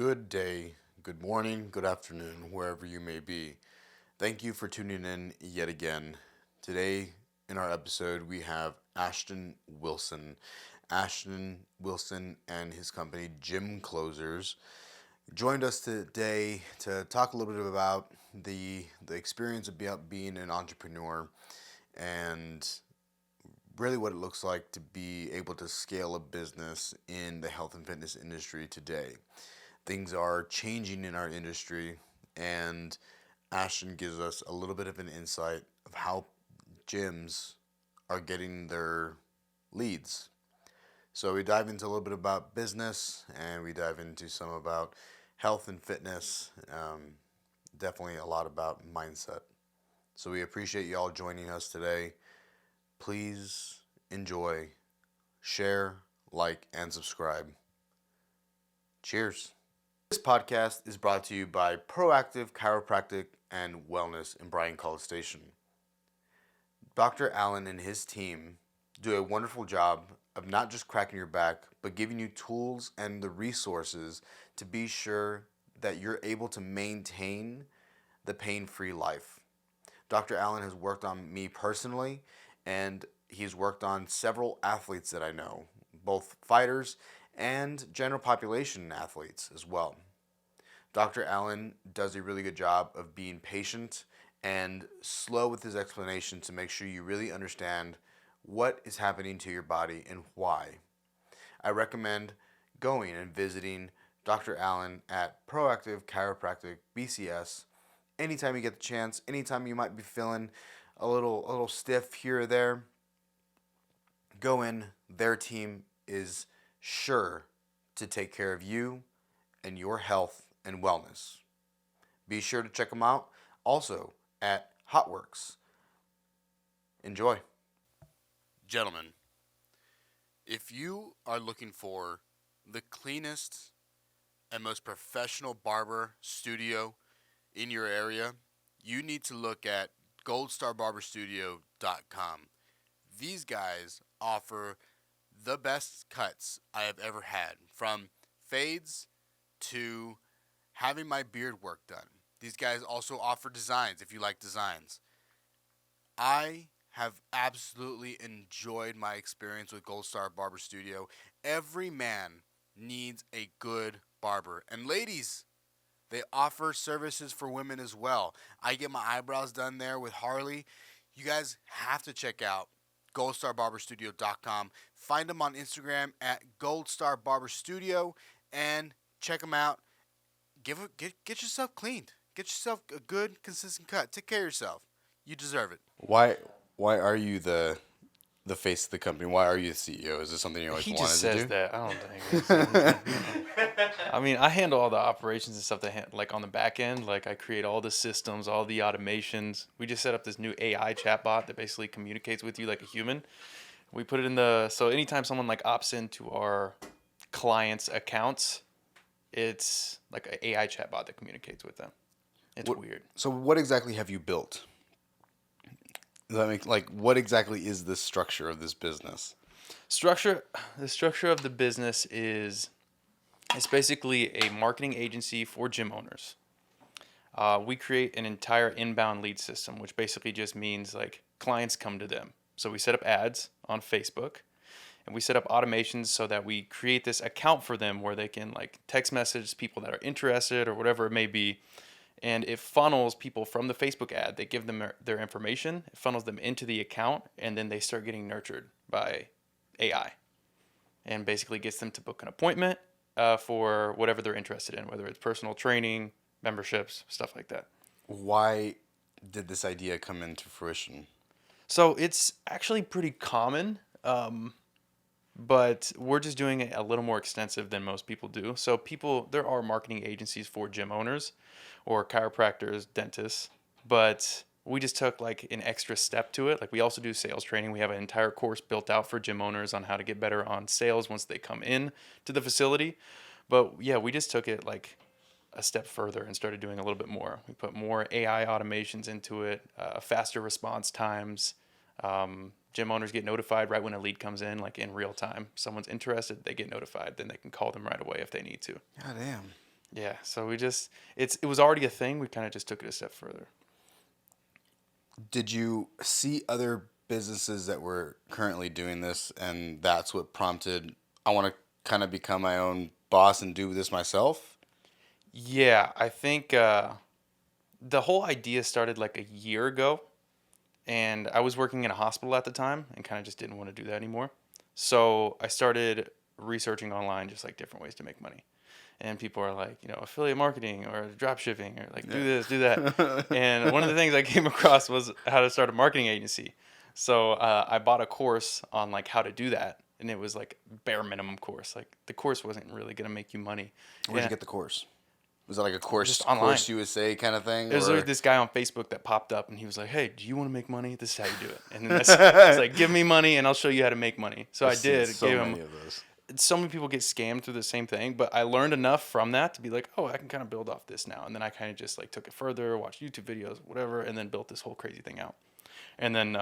Good day, good morning, good afternoon, wherever you may be. Thank you for tuning in yet again. Today, in our episode, we have Ashton Wilson. Ashton Wilson and his company, Gym Closers, joined us today to talk a little bit about the experience of being an entrepreneur and really what it looks like to be able to scale a business in the health and fitness industry today. Things are changing in our industry, and Ashton gives us a little bit of an insight of how gyms are getting their leads. So we dive into a little bit about business, and we dive into some about health and fitness. Definitely a lot about mindset. So we appreciate you all joining us today. Please enjoy, share, like, and subscribe. Cheers. This podcast is brought to you by Proactive Chiropractic and Wellness in Bryan College Station. Dr. Allen and his team do a wonderful job of not just cracking your back, but giving you tools and the resources to be sure that you're able to maintain the pain-free life. Dr. Allen has worked on me personally, and he's worked on several athletes that I know, both fighters and general population athletes as well. Dr. Allen does a really good job of being patient and slow with his explanation to make sure you really understand what is happening to your body and why. I recommend going and visiting Dr. Allen at Proactive Chiropractic BCS anytime you get the chance, anytime you might be feeling a little stiff here or there. Go in. Their team is sure to take care of you and your health and wellness. Be sure to check them out also at Hotworks. Enjoy. Gentlemen, if you are looking for the cleanest and most professional barber studio in your area, you need to look at goldstarbarberstudio.com. These guys offer the best cuts I have ever had, from fades to having my beard work done. These guys also offer designs if you like designs. I have absolutely enjoyed my experience with Gold Star Barber Studio. Every man needs a good barber. And ladies, they offer services for women as well. I get my eyebrows done there with Harley. You guys have to check out goldstarbarberstudio.com. Find them on Instagram at goldstarbarberstudio and check them out. Get yourself cleaned. Get yourself a good, consistent cut. Take care of yourself. You deserve it. Why are you the face of the company? Why are you the CEO? Is this something you always He wanted just to do? says that. I don't think it's anything. I mean, I handle all the operations and stuff like on the back end. Like I create all the systems, all the automations. We just set up this new AI chatbot that basically communicates with you like a human. We put it so anytime someone like opts into our clients' accounts, it's like an AI chatbot that communicates with them. It's weird. So what exactly have you built? Does that make what exactly is the structure of this business? The structure of the business is it's basically a marketing agency for gym owners. We create an entire inbound lead system, which basically just means like clients come to them. So we set up ads on Facebook, and we set up automations so that we create this account for them where they can like text message people that are interested or whatever it may be. And it funnels people from the Facebook ad. They give them their information, it funnels them into the account, and then they start getting nurtured by AI and basically gets them to book an appointment for whatever they're interested in, whether it's personal training, memberships, stuff like that. Why did this idea come into fruition? So it's actually pretty common, but we're just doing it a little more extensive than most people do. So there are marketing agencies for gym owners or chiropractors, dentists, but we just took like an extra step to it. Like we also do sales training. We have an entire course built out for gym owners on how to get better on sales once they come in to the facility. But yeah, we just took it like a step further and started doing a little bit more. We put more AI automations into it, faster response times. Gym owners get notified right when a lead comes in, like in real time. Someone's interested, they get notified. Then they can call them right away if they need to. God damn. Yeah, so it was already a thing. We kind of just took it a step further. Did you see other businesses that were currently doing this, and that's what prompted, I want to kind of become my own boss and do this myself? Yeah, I think the whole idea started like a year ago, and I was working in a hospital at the time and kind of just didn't want to do that anymore. So I started researching online just like different ways to make money. And people are like, affiliate marketing or drop shipping or like do this, do that. Yeah. And one of the things I came across was how to start a marketing agency. So I bought a course on like how to do that, and it was like bare minimum course. Like the course wasn't really gonna make you money. Where'd you And get the course? Was that like a just online. course USA kind of thing, There's or? this guy on Facebook that popped up, and he was like, "Hey, do you want to make money? This is how you do it." And then it's like, "Give me money, and I'll show you how to make money." So I I've seen did. so Gave many him. of those. So many people get scammed through the same thing, but I learned enough from that to be like, oh, I can kind of build off this now. And then I kind of just like took it further, watched YouTube videos, whatever, and then built this whole crazy thing out. And then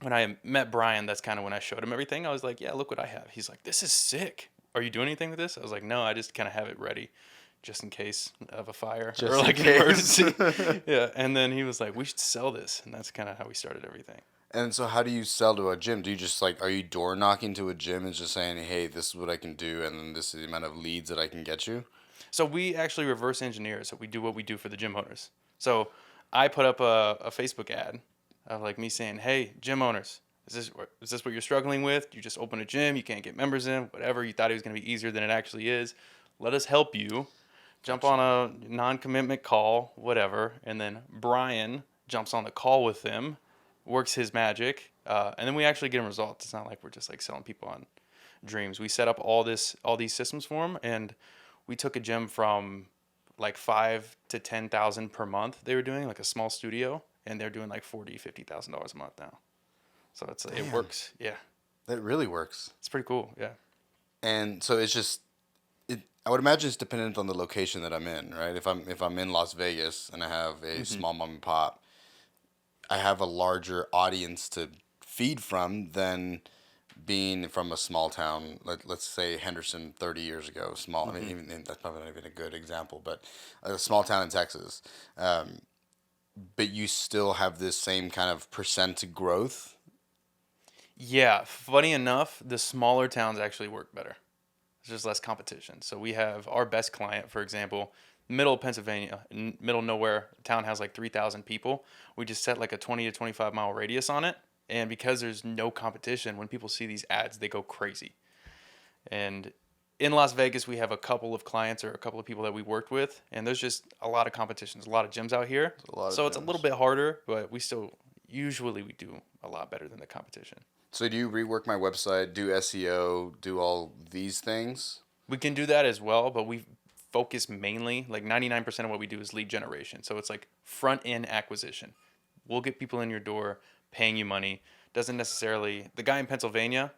when I met Brian, that's kind of when I showed him everything. I was like, yeah, look what I have. He's like, this is sick. Are you doing anything with this? I was like, no, I just kind of have it ready just in case of a fire Just or in like an case. emergency. Yeah. And then he was like, we should sell this. And that's kind of how we started everything. And so, how do you sell to a gym? Do you just like, are you door knocking to a gym and just saying, "Hey, this is what I can do, and then this is the amount of leads that I can get you"? So we actually reverse engineer. So we do what we do for the gym owners. So I put up a Facebook ad of like me saying, "Hey, gym owners, is this what you're struggling with? You just open a gym, you can't get members in, whatever. You thought it was going to be easier than it actually is. Let us help you. Jump Gotcha. on a non-commitment call, whatever." And then Brian jumps on the call with them, works his magic, and then we actually get him results. It's not like we're just like selling people on dreams. We set up all these systems for them, and we took a gym from like 5 to 10,000 per month. They were doing like a small studio, and they're doing like $40,000-$50,000 a month now. So it Damn, works. Yeah, that really works. it's pretty cool. Yeah. And so it's just, I would imagine it's dependent on the location that I'm in, right? If I'm in Las Vegas and I have a Hmm. small mom and pop, I have a larger audience to feed from than being from a small town. Let's say Henderson 30 years ago. Small. I mean, Hmm. even that's probably not even a good example, but a small town in Texas. Um, but you still have this same kind of percent growth. Yeah. Funny enough, the smaller towns actually work better. There's just less competition. So we have our best client, for example, middle of Pennsylvania, middle of nowhere. Town has like 3,000 people. We just set like a 20 to 25-mile radius on it. And because there's no competition, when people see these ads, they go crazy. And in Las Vegas, we have a couple of clients or a couple of people that we worked with, and there's just a lot of competition. There's a lot of gyms out here, There's a lot of so it's a little gyms. bit harder, but we do a lot better than the competition. So do you rework my website, do SEO, do all these things? We can do that as well, but we focus mainly like 99% of what we do is lead generation. So it's like front end acquisition. We'll get people in your door paying you money. Doesn't necessarily the guy in Pennsylvania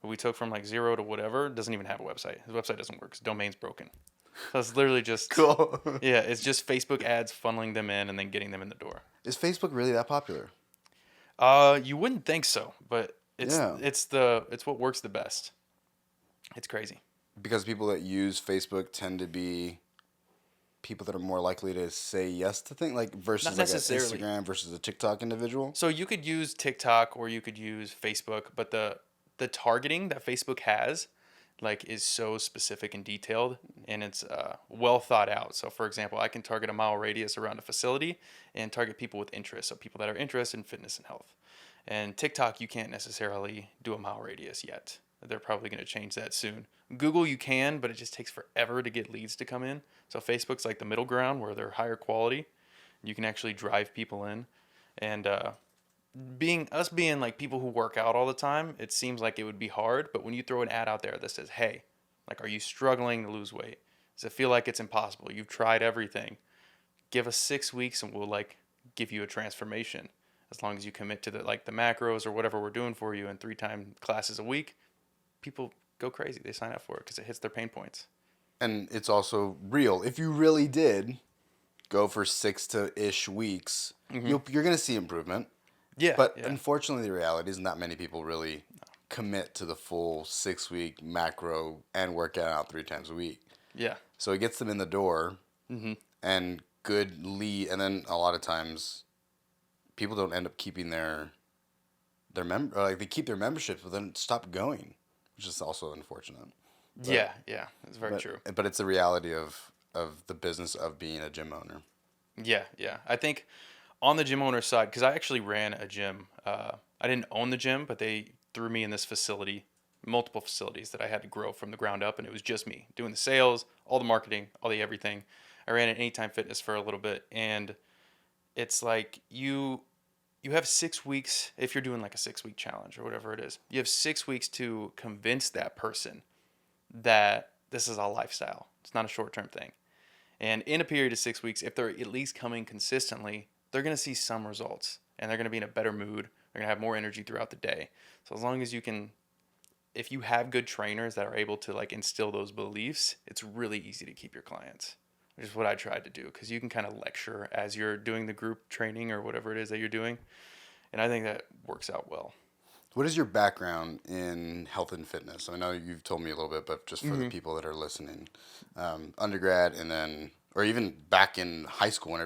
who we took from like zero to whatever doesn't even have a website. His website doesn't work. His domain's broken. So it's literally just Cool. yeah, it's just Facebook ads funneling them in and then getting them in the door. Is Facebook really that popular? You wouldn't think so, but Yeah. it's what works the best. It's crazy. Because people that use Facebook tend to be people that are more likely to say yes to things, like Not versus like an necessarily. Instagram versus a TikTok individual. So you could use TikTok or you could use Facebook, but the targeting that Facebook has like is so specific and detailed, and it's well thought out. So for example, I can target a mile radius around a facility and target people with interest, so people that are interested in fitness and health. And TikTok, you can't necessarily do a mile radius yet. They're probably going to change that soon. Google, you can, but it just takes forever to get leads to come in. So Facebook's like the middle ground where they're higher quality. You can actually drive people in. And being like people who work out all the time, it seems like it would be hard. But when you throw an ad out there that says, hey, like, are you struggling to lose weight? Does it feel like it's impossible? You've tried everything. Give us 6 weeks and we'll like give you a transformation. As long as you commit to the macros or whatever we're doing for you and 3 time classes a week, people go crazy. They sign up for it because it hits their pain points. And it's also real. If you really did go for 6 to ish weeks, you're going to see improvement. Yeah, But yeah. unfortunately, the reality is not many people really commit to the full 6 week macro and work out 3 times a week. Yeah. So it gets them in the door Mm-hmm. and good lead. And then a lot of times people don't end up keeping like they keep their memberships, but then stop going, which is also unfortunate. But Yeah. Yeah. That's very true. but it's the reality of the business of being a gym owner. Yeah. Yeah. I think on the gym owner side, because I actually ran a gym. I didn't own the gym, but they threw me in this facility, multiple facilities that I had to grow from the ground up, and it was just me doing the sales, all the marketing, all the everything. I ran at Anytime Fitness for a little bit, and it's like you have 6 weeks if you're doing like a 6 week challenge or whatever it is. You have 6 weeks to convince that person that this is a lifestyle. It's not a short term thing. And in a period of 6 weeks, if they're at least coming consistently, they're going to see some results and they're going to be in a better mood. They're going to have more energy throughout the day. So as long as you can, if you have good trainers that are able to like instill those beliefs, it's really easy to keep your clients, which is what I tried to do because you can kind of lecture as you're doing the group training or whatever it is that you're doing. And I think that works out well. What is your background in health and fitness? I know you've told me a little bit, but just for the Hmm. people that are listening, undergrad and then, or even back in high school,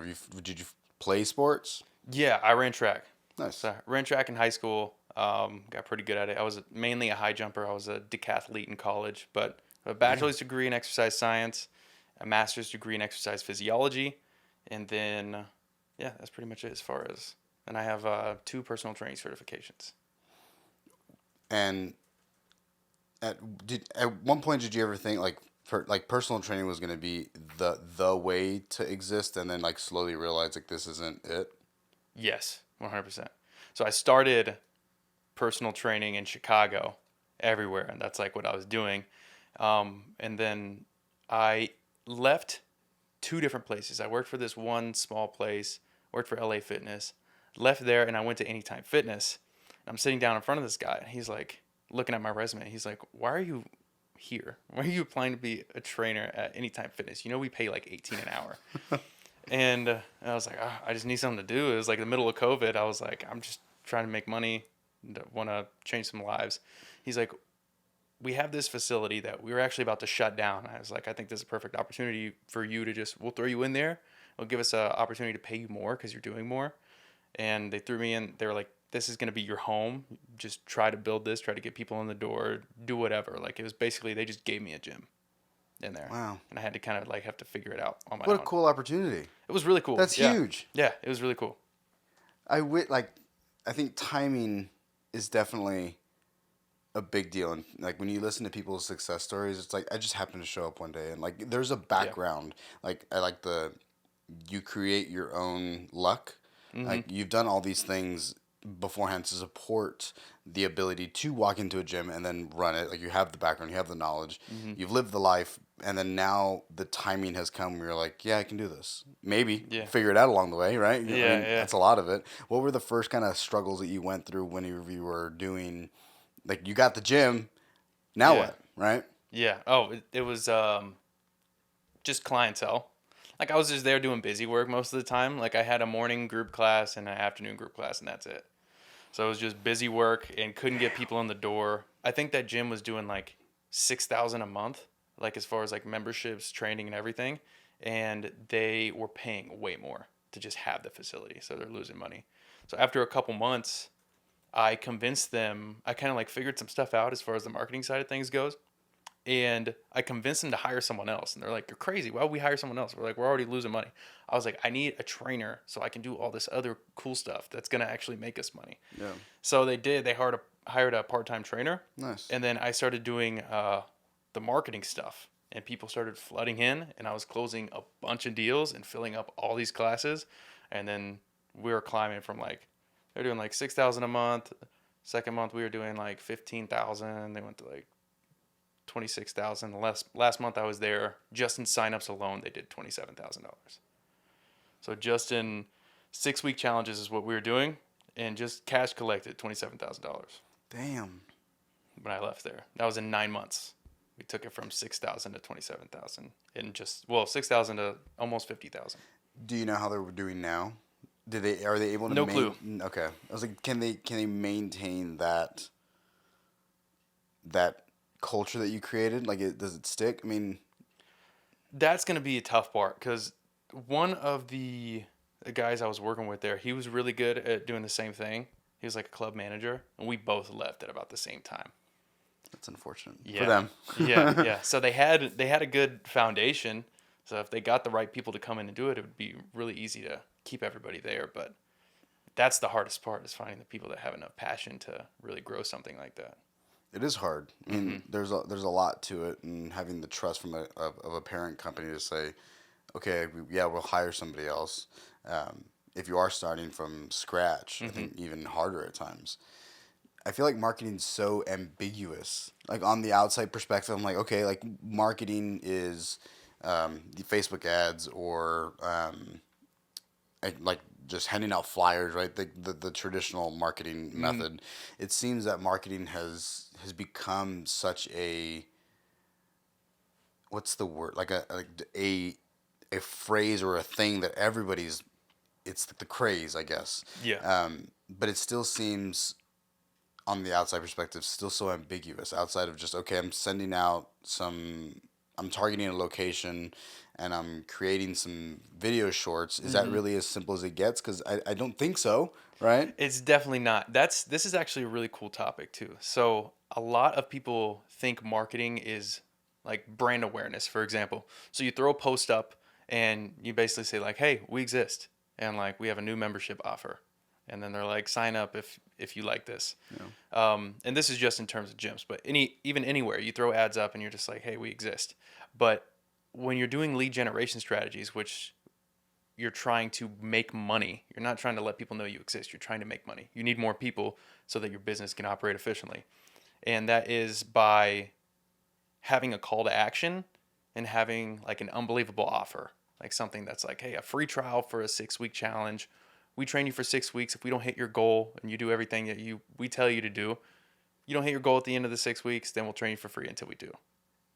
did you play sports? Yeah, I ran track. Nice. So I ran track in high school. Got pretty good at it. I was mainly a high jumper. I was a decathlete in college, but a Damn. bachelor's degree in exercise science, a master's degree in exercise physiology, and then yeah, that's pretty much it as far as. And I have two personal training certifications. And at one point did you ever think like personal training was going to be the way to exist, and then like slowly realize like this isn't it? Yes, 100%. So I started personal training in Chicago, everywhere, and that's like what I was doing. And then I left two different places. I worked for this one small place, worked for LA Fitness, left there, and I went to Anytime Fitness. I'm sitting down in front of this guy, and he's like looking at my resume. He's like, "Why are you here? Why are you applying to be a trainer at Anytime Fitness? You know we pay like 18 an hour." And I was like, I just need something to do. It was like the middle of COVID. I was like, I'm just trying to make money, want to change some lives. He's like, we have this facility that we were actually about to shut down. I was like, I think this is a perfect opportunity for you to just, we'll throw you in there. It'll give us an opportunity to pay you more because you're doing more. And they threw me in. They were like, this is going to be your home. Just try to build this, try to get people in the door, do whatever. Like it was basically, they just gave me a gym in there. Wow. And I had to kind of like have to figure it out on my What a own. cool opportunity. It was really cool. That's Yeah. huge. Yeah, it was really cool. Like I think timing is definitely a big deal, and like when you listen to people's success stories, it's like I just happened to show up one day and like there's a Yeah. background. Like I like the you create your own luck. Hmm. Like you've done all these things beforehand to support the ability to walk into a gym and then run it. Like you have the background, you have the knowledge, Hmm. you've lived the life, and then now the timing has come where you're like, yeah, I can do this. Maybe Yeah. figure it out along the way, right? I Yeah, mean, yeah. that's a lot of it. What were the first kind of struggles that you went through when you were doing, like you got the gym, now Yeah. what, right? Yeah. Oh, it was just clientele. Like I was just there doing busy work most of the time. Like I had a morning group class and an afternoon group class, and that's it. So it was just busy work and couldn't get people in the door. I think that gym was doing like 6,000 a month, like as far as like memberships, training, and everything, and they were paying way more to just have the facility. So they're losing money. So after a couple months, I convinced them. I kind of like figured some stuff out as far as the marketing side of things goes, and I convinced them to hire someone else. And they're like, "You're crazy. Why would we hire someone else?" We're like, "We're already losing money." I was like, "I need a trainer so I can do all this other cool stuff that's gonna actually make us money." Yeah, So they did. They hired a part-time trainer, nice. and then I started doing the marketing stuff. And people started flooding in, and I was closing a bunch of deals and filling up all these classes. And then we were climbing from like they're doing like 6,000 a month. Second month we were doing like 15,000. They went to like 26,000. The last month I was there, just in signups alone, they did $27,000. So just in 6 week challenges is what we were doing, and just cash collected $27,000 Damn. when I left there. That was in 9 months. We took it from 6,000 to 27,000 in just 6,000 to almost 50,000. Do you know how they're doing now? Are they able to No clue. Okay. I was like, can they maintain that culture that you created? Like, does it stick? I mean, That's going to be a tough part because one of the guys I was working with there, he was really good at doing the same thing. He was like a club manager, and we both left at about the same time. That's unfortunate for Yeah, them. yeah. So they had a good foundation. So if they got the right people to come in and do it, it would be really easy to keep everybody there. But that's the hardest part is finding the people that have enough passion to really grow something like that. It is hard. I mean, there's a lot to it, and having the trust from of a parent company to say, okay, yeah, we'll hire somebody else. If you are starting from scratch, I think even harder at times. I feel like marketing's so ambiguous. Like on the outside perspective, I'm like, okay, like marketing is the Facebook ads or like just handing out flyers, right? The traditional marketing method. It seems that marketing has become such a, what's the word, like a phrase or a thing that everybody's, it's the craze, I guess. Yeah. But it still seems on the outside perspective still so ambiguous outside of just, okay, I'm targeting a location and I'm creating some video shorts. Is that really as simple as it gets? Because I don't think so, right? It's definitely not. This is actually a really cool topic too. So a lot of people think marketing is like brand awareness, for example. So you throw a post up and you basically say like, "Hey, we exist," and like we have a new membership offer, and then they're like, "Sign up if you like this." And this is just in terms of gyms, but even anywhere you throw ads up and you're just like, "Hey, we exist." But when you're doing lead generation strategies, which you're trying to make money. You're not trying to let people know you exist. You're trying to make money. You need more people so that your business can operate efficiently. And that is by having a call to action and having like an unbelievable offer. Like something that's like, hey, a free trial for a 6-week challenge. We train you for 6 weeks. If we don't hit your goal and you do everything that we tell you to do, you don't hit your goal at the end of the 6 weeks, then we'll train you for free until we do.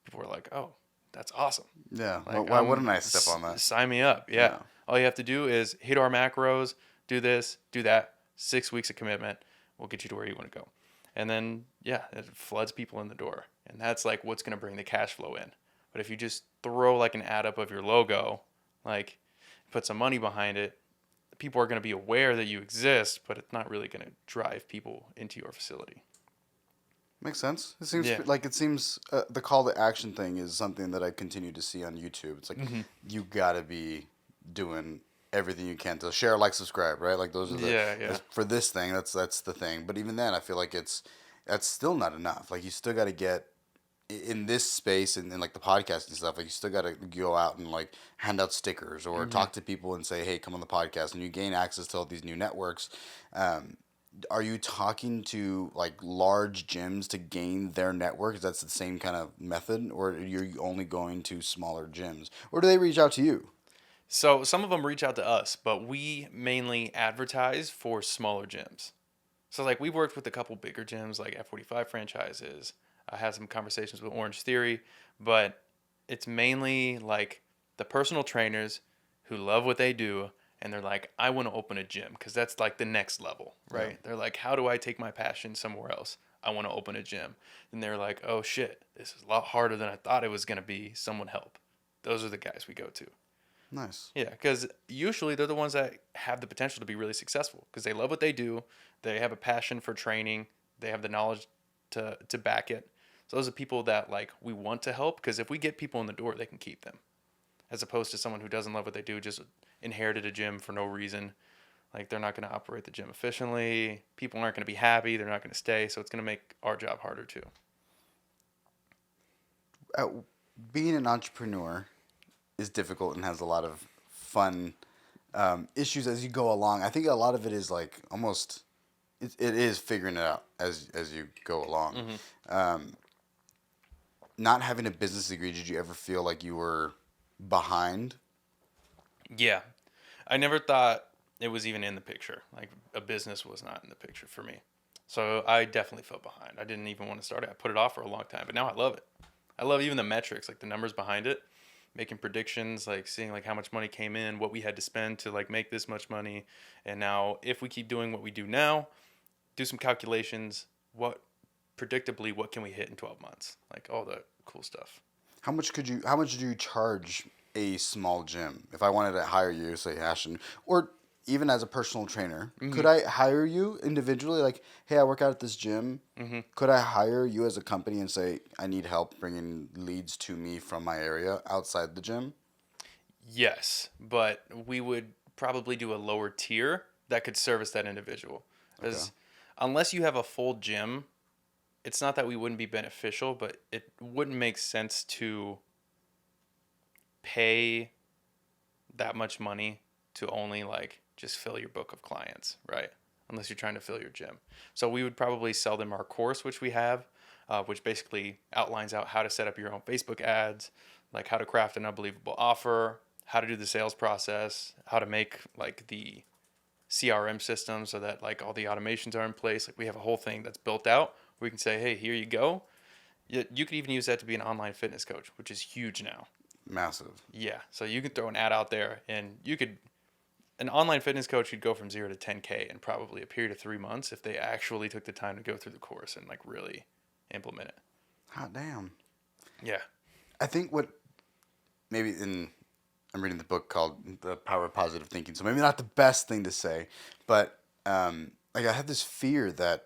People are like, oh, that's awesome. Yeah. Like, Why wouldn't I step on that? Sign me up. Yeah. All you have to do is hit our macros, do this, do that. 6 weeks of commitment. We'll get you to where you want to go. And then, yeah, it floods people in the door. And that's like what's going to bring the cash flow in. But if you just throw like an ad up of your logo, like put some money behind it, people are going to be aware that you exist, but it's not really going to drive people into your facility. Makes sense. It seems Yeah. like the call to action thing is something that I continue to see on YouTube. It's like you gotta be doing everything you can to share, like, subscribe, right? Like those are Yeah. for this thing. That's the thing. But even then, I feel like that's still not enough. Like you still got to get in this space and like the podcast and stuff. Like you still got to go out and like hand out stickers or talk to people and say, hey, come on the podcast, and you gain access to all these new networks. Are you talking to like large gyms to gain their network? That's the same kind of method, or are you only going to smaller gyms, or do they reach out to you? So some of them reach out to us, but we mainly advertise for smaller gyms. So like we've worked with a couple bigger gyms like F45 franchises. I had some conversations with Orange Theory, but it's mainly like the personal trainers who love what they do and they're like, I want to open a gym because that's like the next level, right? Yeah. They're like, how do I take my passion somewhere else? I want to open a gym. And they're like, oh shit, this is a lot harder than I thought it was going to be. Someone help. Those are the guys we go to. Nice. Yeah, because usually they're the ones that have the potential to be really successful because they love what they do. They have a passion for training. They have the knowledge to back it. So those are people that like we want to help because if we get people in the door, they can keep them. As opposed to someone who doesn't love what they do, just inherited a gym for no reason. Like they're not going to operate the gym efficiently. People aren't going to be happy. They're not going to stay. So it's going to make our job harder too. Uh, Being an entrepreneur is difficult and has a lot of fun issues as you go along. I think a lot of it is like almost it is figuring it out as you go along. Not having a business degree, did you ever feel like you were behind? Yeah. I never thought it was even in the picture. Like a business was not in the picture for me. So I definitely fell behind. I didn't even want to start it. I put it off for a long time, but now I love it. I love even the metrics, like the numbers behind it, making predictions, like seeing like how much money came in, what we had to spend to like make this much money. And now if we keep doing what we do now, do some calculations, what predictably what can we hit in 12 months? Like all the cool stuff. How much do you charge a small gym? If I wanted to hire you, say Ashton, or even as a personal trainer, could I hire you individually? Like, hey, I work out at this gym. Could I hire you as a company and say I need help bringing leads to me from my area outside the gym? Yes, but we would probably do a lower tier that could service that individual. Okay. Because unless you have a full gym, it's not that we wouldn't be beneficial, but it wouldn't make sense to pay that much money to only like just fill your book of clients, right? Unless you're trying to fill your gym. So we would probably sell them our course, which we have, which basically outlines out how to set up your own Facebook ads, like how to craft an unbelievable offer, how to do the sales process, how to make like the CRM system so that like all the automations are in place. Like we have a whole thing that's built out where you can say, hey, here you go. You could even use that to be an online fitness coach, which is huge now. Massive. Yeah. So you could throw an ad out there and an online fitness coach could go from 0 to 10K in probably a period of 3 months if they actually took the time to go through the course and like really implement it. Hot damn. Yeah. I think what maybe in I'm reading the book called The Power of Positive Thinking, so maybe not the best thing to say, but like I have this fear that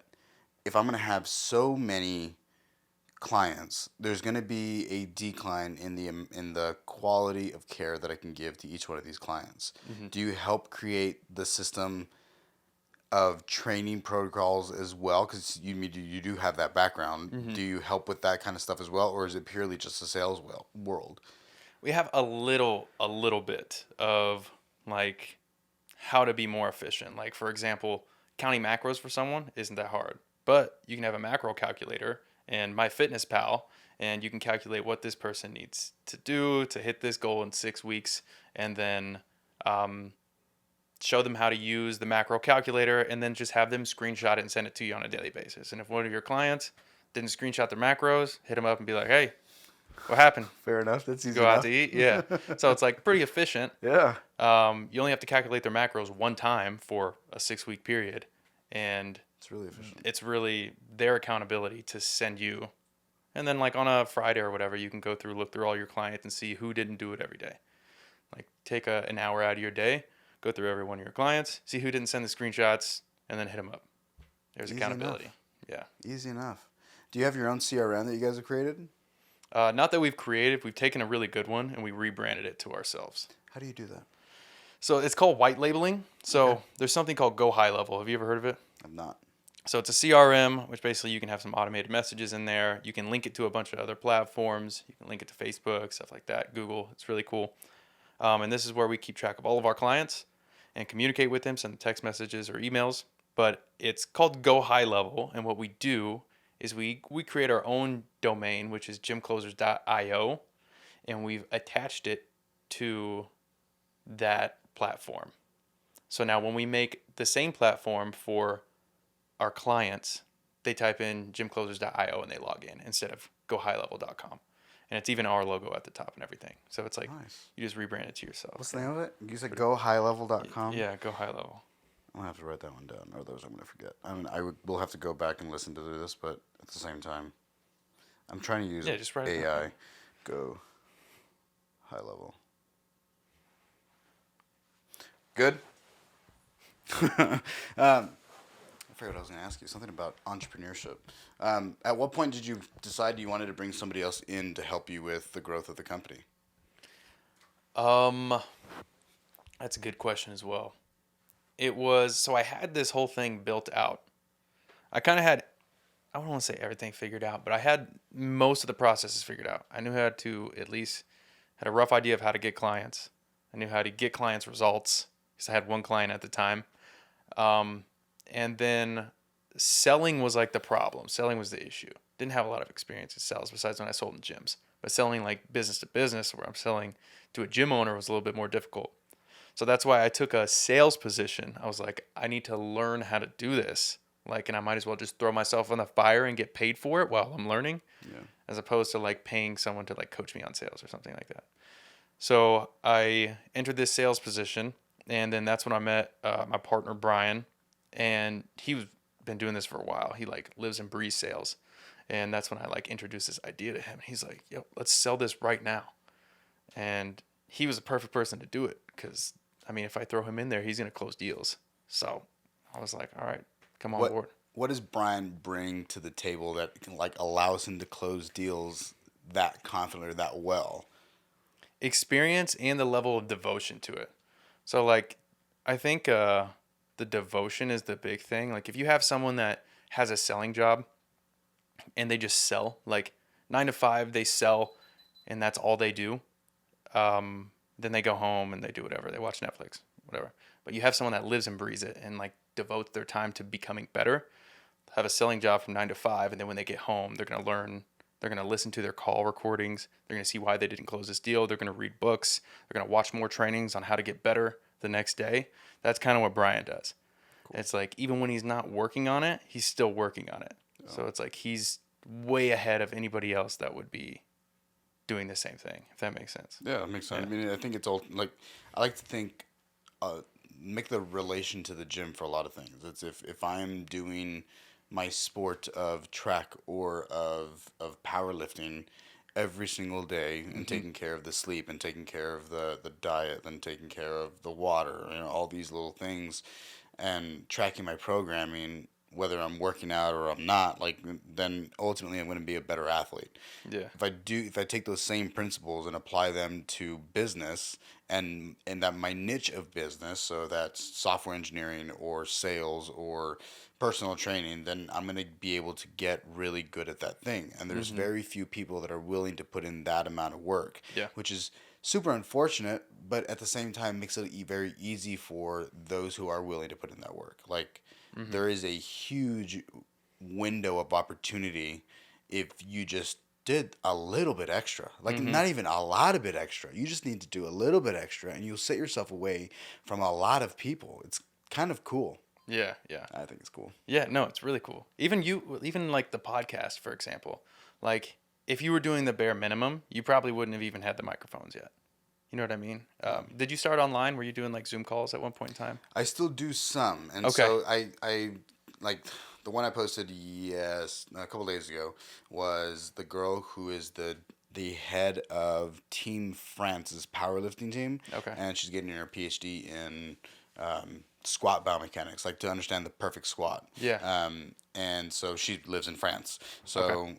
if I'm gonna have so many clients, there's gonna be a decline in the quality of care that I can give to each one of these clients. Do you help create the system of training protocols as well? Because you do have that background. Do you help with that kind of stuff as well, or is it purely just a sales world? We have a little bit of like how to be more efficient. Like for example, counting macros for someone isn't that hard. But you can have a macro calculator and MyFitnessPal and you can calculate what this person needs to do to hit this goal in 6 weeks and then show them how to use the macro calculator and then just have them screenshot it and send it to you on a daily basis. And if one of your clients didn't screenshot their macros, hit them up and be like, "Hey, what happened? Fair enough. That's easy Go out enough. to eat?" Yeah. So it's like pretty efficient. Yeah. You only have to calculate their macros one time for a 6 week period, and It's really efficient. it's really their accountability to send you. And then like on a Friday or whatever, you can look through all your clients and see who didn't do it every day. Like take an hour out of your day, go through every one of your clients, see who didn't send the screenshots, and then hit them up. There's Easy accountability. enough. Yeah. Easy enough. Do you have your own CRM that you guys have created? Not that we've created, we've taken a really good one and we rebranded it to ourselves. How do you do that? So it's called white labeling. So Okay. there's something called Go High Level. Have you ever heard of it? I'm not. So it's a CRM, which basically you can have some automated messages in there. You can link it to a bunch of other platforms. You can link it to Facebook, stuff like that, Google. It's really cool. And this is where we keep track of all of our clients and communicate with them, send text messages or emails. But it's called Go High Level. And what we do is we create our own domain, which is gymclosers.io. And we've attached it to that platform. So now when we make the same platform for our clients, they type in gymclosers.io and they log in instead of gohighlevel.com. And it's even our logo at the top and everything. So it's like Nice. you just rebrand it to yourself. What's the name of it? You said gohighlevel.com? Yeah, Go High Level. I'm going to have to write that one down, or those I'm going to forget. I mean, we'll have to go back and listen to this, but at the same time, I'm trying to use just write it down. AI. Go high level. Good? I forgot what I was going to ask you. Something about entrepreneurship. At what point did you decide you wanted to bring somebody else in to help you with the growth of the company? That's a good question as well. So I had this whole thing built out. I kind of had, I don't want to say everything figured out, but I had most of the processes figured out. I knew how to had a rough idea of how to get clients. I knew how to get clients results because I had one client at the time. And then selling was like the problem. Selling was the issue. Didn't have a lot of experience in sales besides when I sold in gyms. But selling like business to business, where I'm selling to a gym owner, was a little bit more difficult. So that's why I took a sales position. I was like, I need to learn how to do this. Like, and I might as well just throw myself on the fire and get paid for it while I'm learning, as opposed to like paying someone to like coach me on sales or something like that. So I entered this sales position, and then that's when I met my partner Brian, and he's been doing this for a while. He like lives and breathes sales, And that's when I like introduced this idea to him. He's like, yo, let's sell this right now. And he was the perfect person to do it because, I mean, if I throw him in there, he's going to close deals. So I was like, all right, come on board. What does Brian bring to the table that can, like, allows him to close deals that confidently or that well? Experience and the level of devotion to it. So, like, I think the devotion is the big thing. Like, if you have someone that has a selling job and they just sell, like 9 to 5, they sell and that's all they do, then they go home and they do whatever. They watch Netflix, whatever. But you have someone that lives and breathes it and like devotes their time to becoming better, have a selling job from 9 to 5, and then when they get home, they're going to learn. They're going to listen to their call recordings. They're going to see why they didn't close this deal. They're going to read books. They're going to watch more trainings on how to get better the next day. That's kind of what Brian does. Cool. It's like even when he's not working on it, he's still working on it. Yeah. So it's like he's way ahead of anybody else that would be doing the same thing, if that makes sense. Yeah, it makes sense. Yeah. I mean, I think it's all like, I like to think, make the relation to the gym for a lot of things. It's if I'm doing my sport of track or of powerlifting every single day and taking care of the sleep and taking care of the diet and taking care of the water, all these little things, and tracking my programming, whether I'm working out or I'm not, like, then ultimately I'm going to be a better athlete. Yeah. If I take those same principles and apply them to business and that my niche of business, so that's software engineering or sales or personal training, then I'm going to be able to get really good at that thing. And there's very few people that are willing to put in that amount of work, which is super unfortunate, but at the same time makes it very easy for those who are willing to put in that work. Like, there is a huge window of opportunity if you just did a little bit extra. Like, not even a lot of bit extra. You just need to do a little bit extra, and you'll set yourself away from a lot of people. It's kind of cool. Yeah, yeah. I think it's cool. Yeah, no, it's really cool. Even like the podcast, for example. Like, if you were doing the bare minimum, you probably wouldn't have even had the microphones yet. You know what I mean? Did you start online? Were you doing like Zoom calls at one point in time? I still do some. And so I like the one I posted a couple days ago was the girl who is the head of Team France's powerlifting team. Okay. And she's getting her PhD in squat biomechanics, like to understand the perfect squat. Yeah. And so she lives in France. So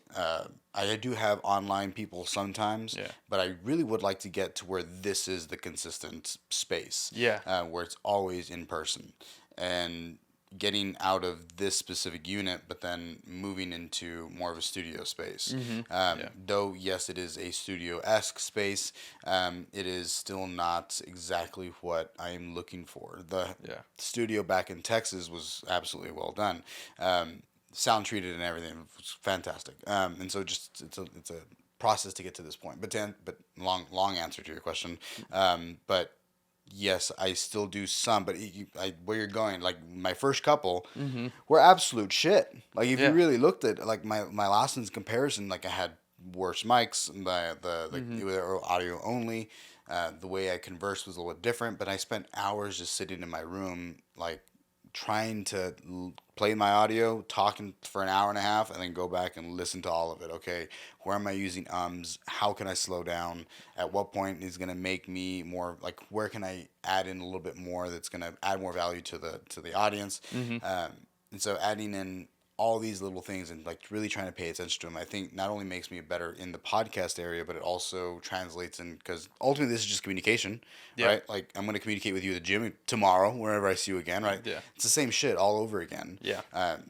I do have online people sometimes, but I really would like to get to where this is the consistent space. Yeah. Where it's always in person. And getting out of this specific unit, but then moving into more of a studio space. Though, yes, it is a studio-esque space, it is still not exactly what I am looking for. The studio back in Texas was absolutely well done. Sound treated and everything was fantastic. And so just it's a process to get to this point. But long answer to your question. But yes, I still do some, but where you're going, like my first couple were absolute shit. Like if you really looked at like my last one's comparison, like I had worse mics, they were audio only. The way I conversed was a little bit different, but I spent hours just sitting in my room, like trying to play my audio, talking for an hour and a half, and then go back and listen to all of it. Okay, where am I using ums? How can I slow down? At what point is going to make me more, like, where can I add in a little bit more that's going to add more value to the audience? And so adding in all these little things and like really trying to pay attention to them, I think not only makes me better in the podcast area, but it also translates in, because ultimately this is just communication, right? Like I'm going to communicate with you at the gym tomorrow, wherever I see you again, right? Yeah. It's the same shit all over again. Yeah.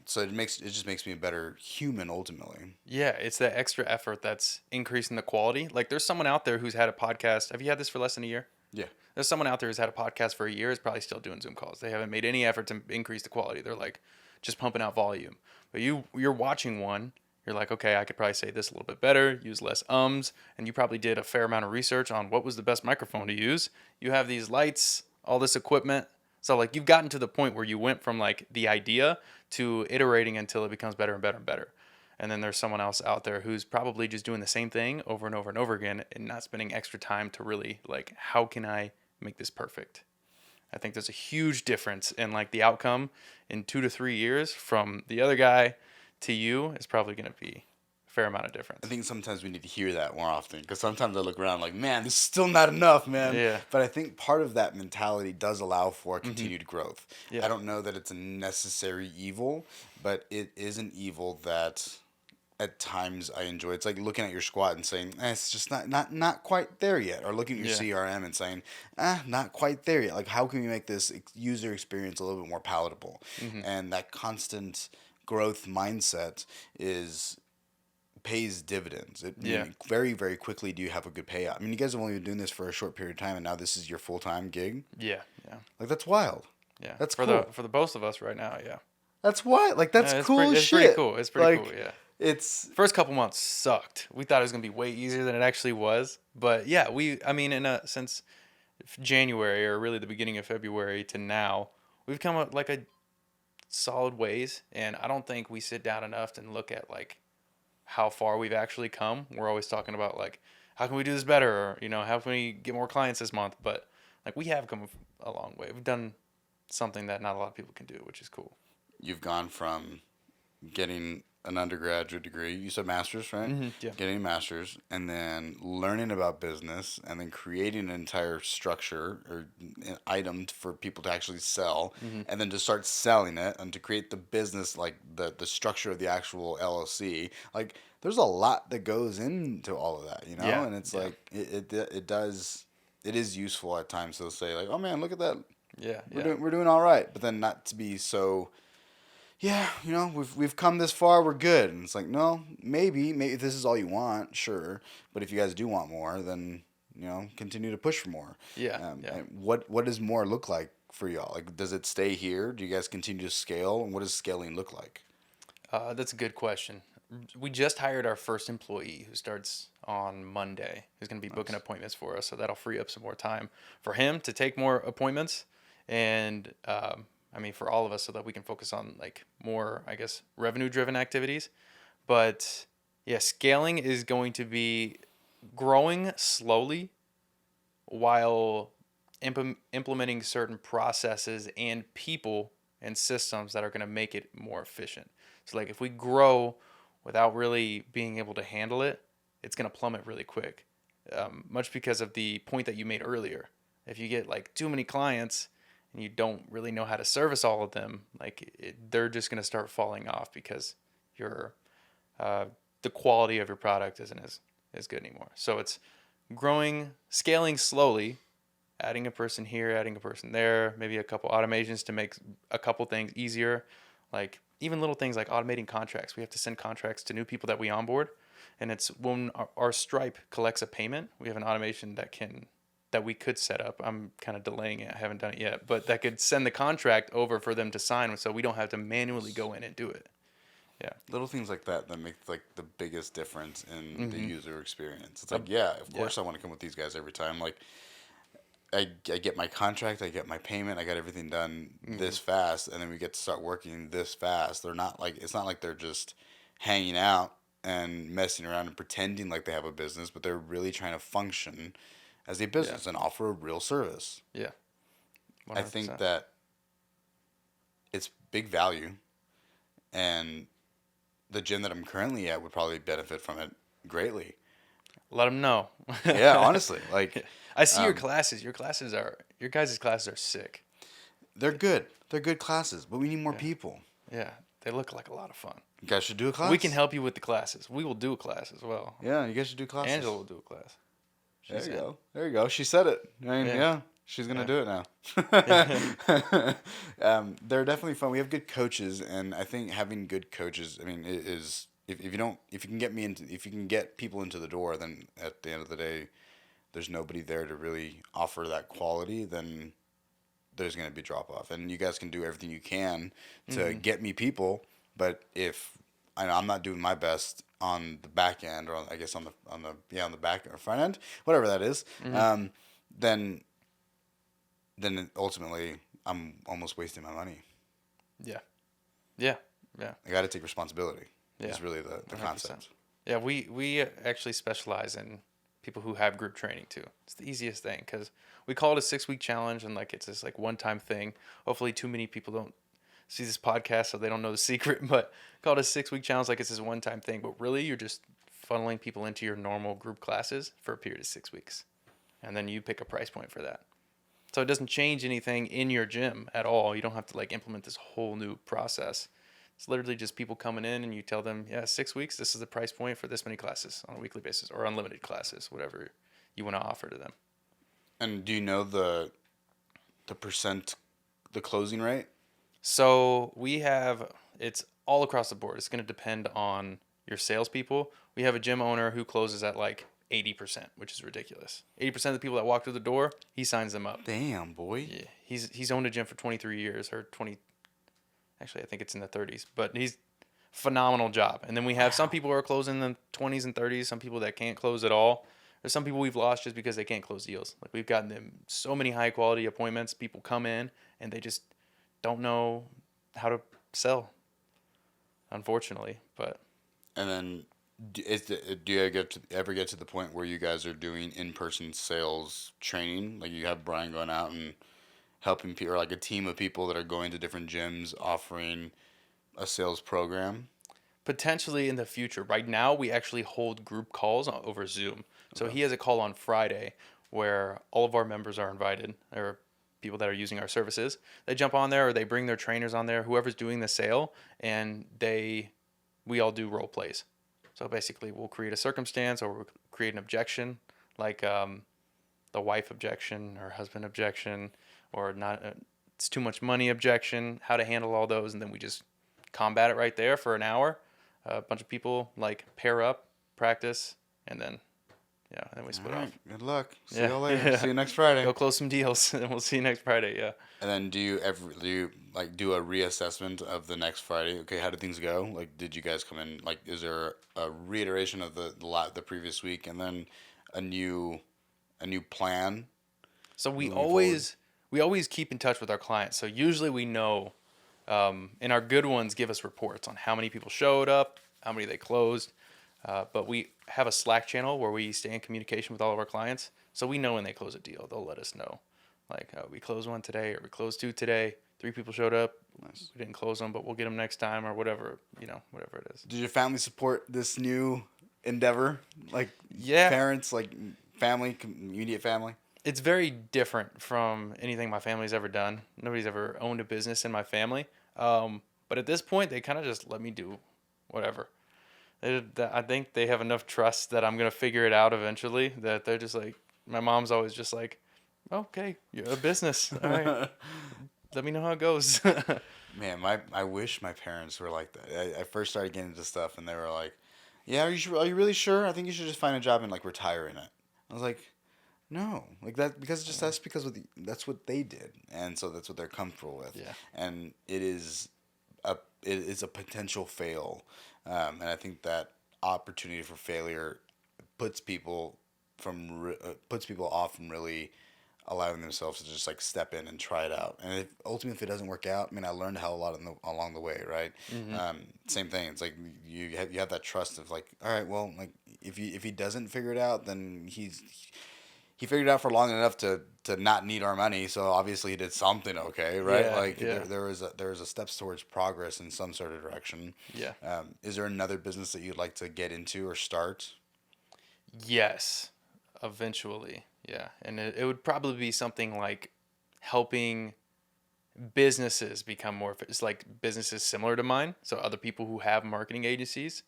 So it just makes me a better human ultimately. Yeah. It's that extra effort that's increasing the quality. Like there's someone out there who's had a podcast. Have you had this for less than a year? Yeah. There's someone out there who's had a podcast for a year, is probably still doing Zoom calls. They haven't made any effort to increase the quality. They're like just pumping out volume. But you're watching one, you're like, okay, I could probably say this a little bit better, use less ums, and you probably did a fair amount of research on what was the best microphone to use. You have these lights, all this equipment. So like you've gotten to the point where you went from like the idea to iterating until it becomes better and better and better. And then there's someone else out there who's probably just doing the same thing over and over and over again and not spending extra time to really like, how can I make this perfect? I think there's a huge difference in like the outcome in 2 to 3 years from the other guy to you is probably going to be fair amount of difference. I think sometimes we need to hear that more often, because sometimes I look around like, man, this is still not enough, man. Yeah. But I think part of that mentality does allow for continued growth. Yeah. I don't know that it's a necessary evil, but it is an evil that at times I enjoy. It's like looking at your squat and saying, it's just not quite there yet. Or looking at your CRM and saying, not quite there yet. Like, how can we make this user experience a little bit more palatable? And that constant growth mindset pays dividends. Very, very quickly do you have a good payout. I mean, you guys have only been doing this for a short period of time, and now this is your full-time gig. Yeah. Like, that's wild. Yeah. That's for cool. the both of us right now. Yeah. That's wild. Like, that's cool as it's shit. pretty cool. It's pretty cool. Yeah. It's first couple months sucked. We thought it was gonna be way easier than it actually was. But yeah, since January, or really the beginning of February to now, we've come up like a solid ways, and I don't think we sit down enough and look at like how far we've actually come. We're always talking about like, how can we do this better, or how can we get more clients this month? But like, we have come a long way. We've done something that not a lot of people can do, which is cool. You've gone from getting an undergraduate degree, you said master's, right? Yeah. Getting a master's, and then learning about business, and then creating an entire structure or an item for people to actually sell, and then to start selling it, and to create the business, like the structure of the actual LLC. Like, there's a lot that goes into all of that, Yeah. And it's like it is useful at times. They'll say like, "Oh man, look at that. Yeah. We're doing all right," but then not to be so. Yeah, we've come this far, we're good. And it's like, no, maybe if this is all you want, sure. But if you guys do want more, then, continue to push for more. Yeah. And what does more look like for y'all? Like, does it stay here? Do you guys continue to scale? And what does scaling look like? That's a good question. We just hired our first employee who starts on Monday, who's going to be booking appointments for us. So that'll free up some more time for him to take more appointments, and for all of us, so that we can focus on like more, I guess, revenue-driven activities. But yeah, scaling is going to be growing slowly while implementing certain processes and people and systems that are going to make it more efficient. So like, if we grow without really being able to handle it, it's going to plummet really quick. Much because of the point that you made earlier. If you get like too many clients and you don't really know how to service all of them, they're just going to start falling off because the quality of your product isn't as good anymore. So it's scaling slowly, adding a person here, adding a person there, maybe a couple automations to make a couple things easier. Like even little things like automating contracts. We have to send contracts to new people that we onboard. And it's when our Stripe collects a payment, we have an automation that we could set up. I'm kind of delaying it. I haven't done it yet, but that could send the contract over for them to sign, so we don't have to manually go in and do it. Yeah. Little things like that make like the biggest difference in the user experience. It's like, yeah, of course I want to come with these guys every time. Like, I get my contract, I get my payment, I got everything done this fast, and then we get to start working this fast. It's not like they're just hanging out and messing around and pretending like they have a business, but they're really trying to function as a business and offer a real service. Yeah. 100%. I think that it's big value, and the gym that I'm currently at would probably benefit from it greatly. Let them know. Yeah, honestly, like I see your classes. Your guys' classes are sick. They're good. They're good classes, but we need more people. Yeah, they look like a lot of fun. You guys should do a class. We can help you with the classes. We will do a class as well. Yeah, you guys should do classes. Angela will do a class. There you go. She said it. I mean, she's going to do it now. They're definitely fun. We have good coaches, and I think having good coaches, I mean, is if you can get people into the door, then at the end of the day, there's nobody there to really offer that quality, then there's going to be drop off. And you guys can do everything you can to get me people, but if I'm not doing my best on the back end, or I guess on the back or front end, whatever that is, then ultimately I'm almost wasting my money. Yeah. I got to take responsibility. Yeah. Is really the concept. Yeah, we actually specialize in people who have group training too. It's the easiest thing because we call it a 6-week challenge, and like it's this like one-time thing. Hopefully, too many people don't see this podcast, so they don't know the secret, but call it a 6-week challenge like it's this one-time thing. But really, you're just funneling people into your normal group classes for a period of 6 weeks. And then you pick a price point for that. So it doesn't change anything in your gym at all. You don't have to like implement this whole new process. It's literally just people coming in and you tell them, yeah, 6 weeks, this is the price point for this many classes on a weekly basis or unlimited classes, whatever you want to offer to them. And do you know the percent, the closing rate? So it's all across the board. It's going to depend on your salespeople. We have a gym owner who closes at like 80%, which is ridiculous. 80% of the people that walk through the door, he signs them up. Damn, boy. Yeah, he's owned a gym for 23 years or 20. Actually, I think it's in the 30s, but he's phenomenal job. And then we have some people who are closing in the 20s and 30s, some people that can't close at all. There's some people we've lost just because they can't close deals. Like we've gotten them so many high quality appointments. People come in and they just don't know how to sell, unfortunately. But And then, do you ever get to the point where you guys are doing in-person sales training? Like you have Brian going out and helping people, or like a team of people that are going to different gyms offering a sales program? potentially in the future. Right now, we actually hold group calls over Zoom. So he has a call on Friday where all of our members are invited, or people that are using our services. They jump on there, or they bring their trainers on there, whoever's doing the sale, and we all do role plays. So basically, we'll create a circumstance or we'll create an objection, like the wife objection or husband objection, or not it's too much money objection, how to handle all those, and then we just combat it right there for an hour. A bunch of people like pair up, practice, and then we split off. Good luck. See Yeah. y'all later. See you next Friday. Go close some deals, and we'll see you next Friday. Yeah. And then do you like do a reassessment of the next Friday? Okay, how did things go? Like, did you guys come in? Like, is there a reiteration of the previous week, and then a new plan? So we Moving always keep in touch with our clients. So usually we know, and our good ones give us reports on how many people showed up, how many they closed. But we have a Slack channel where we stay in communication with all of our clients. So we know when they close a deal, they'll let us know. Like, we closed one today, or we closed 2 today. 3 people showed up. Nice. We didn't close them, but we'll get them next time, or whatever, whatever it is. Did your family support this new endeavor? Like, Yeah. parents, like family, immediate family? It's very different from anything my family's ever done. Nobody's ever owned a business in my family. But at this point, they kind of just let me do whatever. I think they have enough trust that I'm going to figure it out eventually, that they're just like, my mom's always just like, okay, you're a business. All right. Let me know how it goes. Man, I wish my parents were like that. I first started getting into stuff, and they were like, "Yeah, are you really sure? I think you should just find a job and like retire in it." I was like, "No, like that because that's what they did, and so that's what they're comfortable with." Yeah. And it is a potential fail, and I think that opportunity for failure puts people off from really allowing themselves to just like step in and try it out. And ultimately, if it doesn't work out, I mean, I learned a hell of a lot along the way, right? Mm-hmm. Same thing. It's like you have that trust of like, all right, well, like if he doesn't figure it out, then he figured it out for long enough to not need our money. So obviously he did something okay, right? Yeah, like yeah. there was a steps towards progress in some sort of direction. Yeah. Is there another business that you'd like to get into or start? Yes, eventually. Yeah. And it would probably be something like helping businesses become more, it's like businesses similar to mine. So other people who have marketing agencies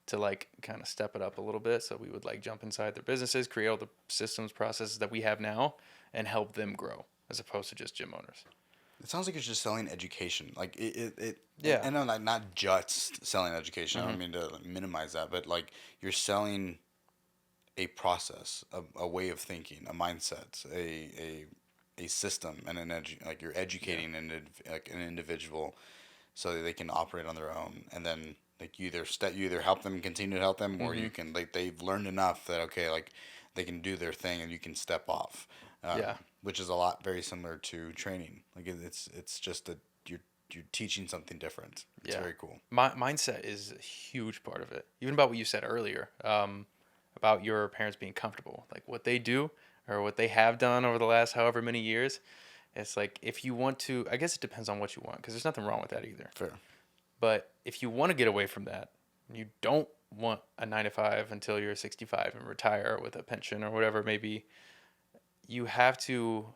to like kind of step it up a little bit. So we would like jump inside their businesses, create all the systems, processes that we have now, and help them grow as opposed to just gym owners. It sounds like you're just selling education. Like it Yeah. and no, like not just selling education. I don't Mm-hmm. mean to minimize that, but like you're selling a process, a way of thinking, a mindset, a system, and like you're educating like an individual so that they can operate on their own, and then like you either help them, continue to help them, or you Mm-hmm. can like they've learned enough that okay, like they can do their thing and you can step off. Yeah. Which is a lot very similar to training. Like it's just that you're teaching something different. It's Yeah. very cool. Mindset is a huge part of it. Even about what you said earlier, about your parents being comfortable, like what they do or what they have done over the last however many years. It's like if you want to, I guess it depends on what you want, because there's nothing wrong with that either. Fair. But if you want to get away from that, you don't want a 9 to 5 until you're 65 and retire with a pension or whatever it may be. You have to.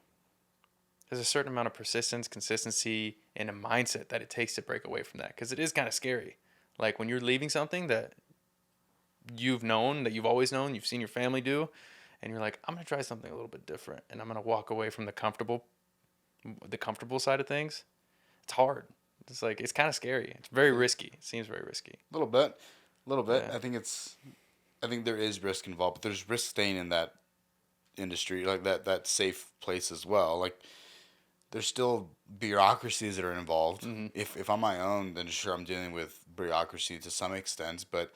There's a certain amount of persistence, consistency, and a mindset that it takes to break away from that, because it is kind of scary. Like when you're leaving something that you've known, that you've always known, you've seen your family do, and you're like, I'm gonna try something a little bit different, and I'm gonna walk away from the comfortable side of things. It's hard. It's like it's kind of scary. It's very risky. It seems very risky. A little bit. Yeah. I think there is risk involved, but there's risk staying in that industry, like that safe place as well. Like there's still bureaucracies that are involved. Mm-hmm. If I'm my own, then sure I'm dealing with bureaucracy to some extent, but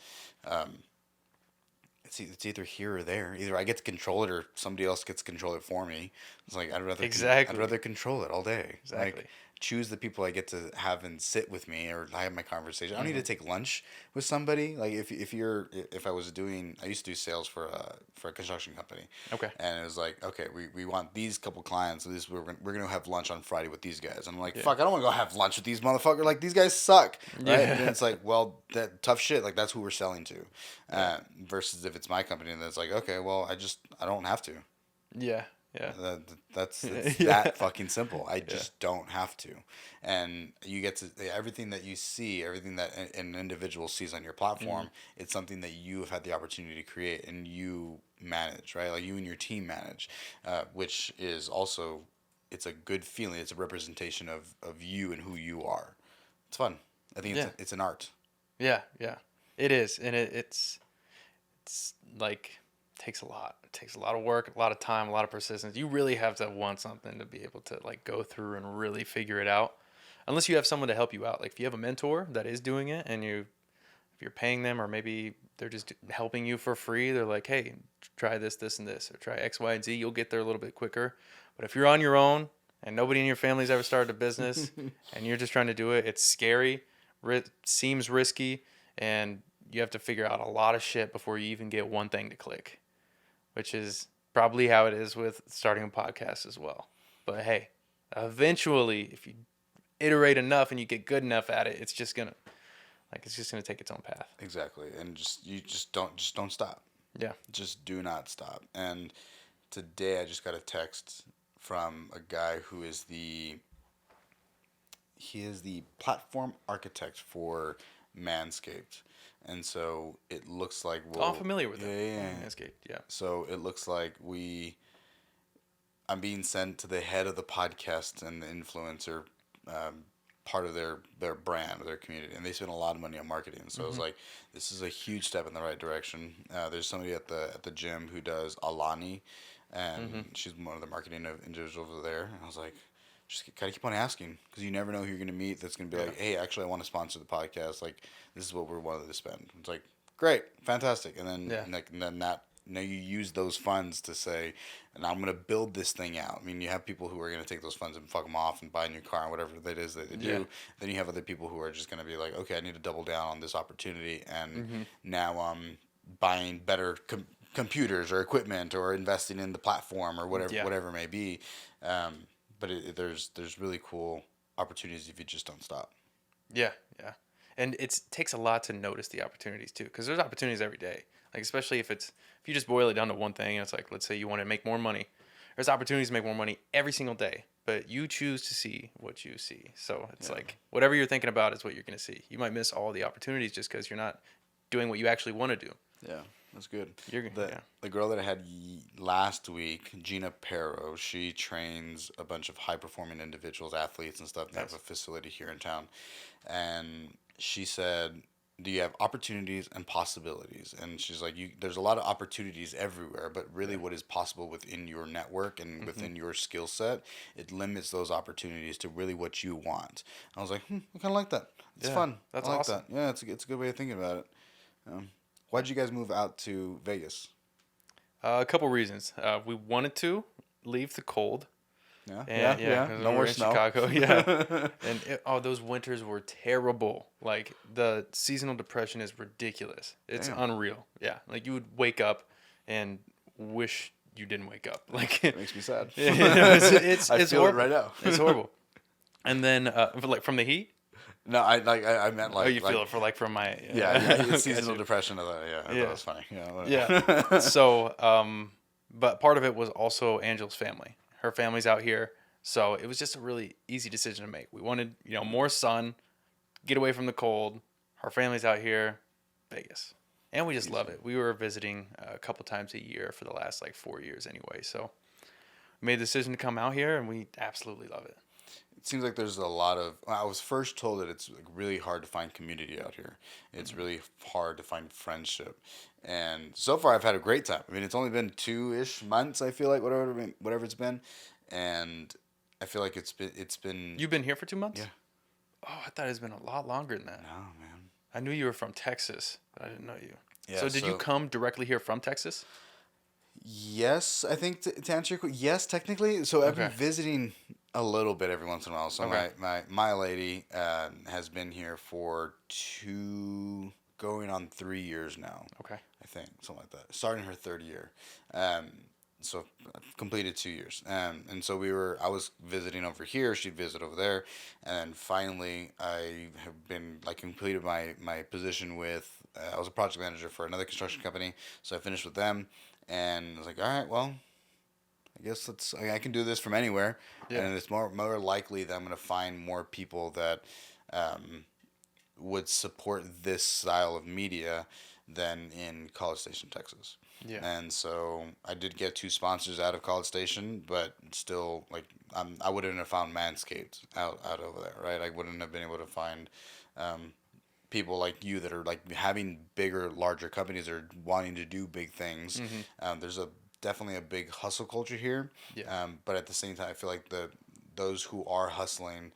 it's either here or there. Either I get to control it or somebody else gets to control it for me. It's like Exactly. I'd rather control it all day. Exactly. Like choose the people I get to have and sit with me, or I have my conversation. I don't need to take lunch with somebody. Like if I was doing, I used to do sales for a construction company. Okay. And it was like, okay, we want these couple clients. So we're gonna have lunch on Friday with these guys. And I'm like, Yeah. fuck, I don't want to go have lunch with these motherfuckers. Like these guys suck, right? Yeah. And it's like, well, that tough shit. Like that's who we're selling to. Versus if it's my company, and it's like, okay, well, I don't have to. Yeah. Yeah. That's Yeah. that fucking simple. I just don't have to, and you get to everything that you see, everything that an individual sees on your platform. It's something that you have had the opportunity to create and you manage, right? Like you and your team manage, which is also it's a good feeling. It's a representation of you and who you are. It's fun. I think it's an art. Yeah. Yeah. It is, and it's like takes a lot. It takes a lot of work, a lot of time, a lot of persistence. You really have to want something to be able to like go through and really figure it out. Unless you have someone to help you out. Like if you have a mentor that is doing it and if you're paying them, or maybe they're just helping you for free, they're like, hey, try this, this, and this, or try X, Y, and Z. You'll get there a little bit quicker. But if you're on your own and nobody in your family's ever started a business and you're just trying to do it, it's scary, seems risky, and you have to figure out a lot of shit before you even get one thing to click, which is probably how it is with starting a podcast as well. But hey, eventually, if you iterate enough and you get good enough at it, it's just gonna take its own path. Exactly, and just don't stop. Yeah. Just do not stop. And today I just got a text from a guy who is the platform architect for Manscaped. And so it looks like I'm familiar with it. Yeah. Manscaped, yeah. So it looks like I'm being sent to the head of the podcast and the influencer part of their brand or their community, and they spend a lot of money on marketing. So I was like, this is a huge step in the right direction. There's somebody at the gym who does Alani, and she's one of the marketing individuals over there. And I was like, just gotta keep on asking, because you never know who you're gonna meet that's gonna be like, hey, actually I want to sponsor the podcast, like this is what we're wanting to spend. It's like, great, fantastic. And then you use those funds to say, and I'm gonna build this thing out. I mean, you have people who are gonna take those funds and fuck them off and buy a new car and whatever that is that they do. Then you have other people who are just gonna be like, okay, I need to double down on this opportunity, and now I'm buying better computers or equipment or investing in the platform or whatever it may be. But there's really cool opportunities if you just don't stop. Yeah, yeah. And it takes a lot to notice the opportunities too, because there's opportunities every day. Like especially if you just boil it down to one thing, and it's like, let's say you want to make more money. There's opportunities to make more money every single day, but you choose to see what you see. So it's like whatever you're thinking about is what you're going to see. You might miss all the opportunities just because you're not doing what you actually want to do. Yeah, that's good. The girl that I had last week, Gina Perro, she trains a bunch of high-performing individuals, athletes and stuff. They have a facility here in town. And she said, do you have opportunities and possibilities? And she's like, there's a lot of opportunities everywhere, but really what is possible within your network and within your skill set, it limits those opportunities to really what you want. I was like, I kind of like that. It's fun. That's I like awesome. that. Yeah, it's a good way of thinking about it. Why'd you guys move out to Vegas? A couple reasons. We wanted to leave the cold. Yeah. No more snow. Chicago. Yeah. And those winters were terrible. Like the seasonal depression is ridiculous. It's unreal. Yeah. Like you would wake up and wish you didn't wake up. Like, It makes me sad. it's I feel it horrible. right now. It's horrible. And then, like from the heat. No, I meant like. Oh, you feel it for like from my. Yeah, it's Got seasonal you. depression. I thought it was funny. Yeah. So, but part of it was also Angela's family. Her family's out here, so it was just a really easy decision to make. We wanted, more sun, get away from the cold. Her family's out here, Vegas, and we just love it. We were visiting a couple times a year for the last like 4 years anyway. So, we made the decision to come out here, and we absolutely love it. It seems like there's a lot of. I was first told that it's like really hard to find community out here. It's really hard to find friendship, and so far I've had a great time. I mean, it's only been 2-ish months. I feel like whatever it's been, and I feel like it's been. You've been here for 2 months? Yeah. Oh, I thought it's been a lot longer than that. No, man. I knew you were from Texas, but I didn't know you. Yeah, So did you come directly here from Texas? Yes, I think to answer your question, yes, technically. So I've been Okay. visiting a little bit every once in a while. So Okay. my lady has been here for going on 3 years now. Okay. I think something like that. Starting her third year. Um, so I've completed 2 years. And so I was visiting over here. She'd visit over there, and finally I have been like completed my position with. I was a project manager for another construction company, so I finished with them. And I was like, all right, well, I guess I can do this from anywhere. Yeah. And it's more likely that I'm going to find more people that would support this style of media than in College Station, Texas. Yeah. And so I did get 2 sponsors out of College Station, but still, like, I wouldn't have found Manscaped out over there, right? I wouldn't have been able to find people like you that are like having bigger, larger companies or wanting to do big things. There's definitely a big hustle culture here. Yeah. But at the same time, I feel like those who are hustling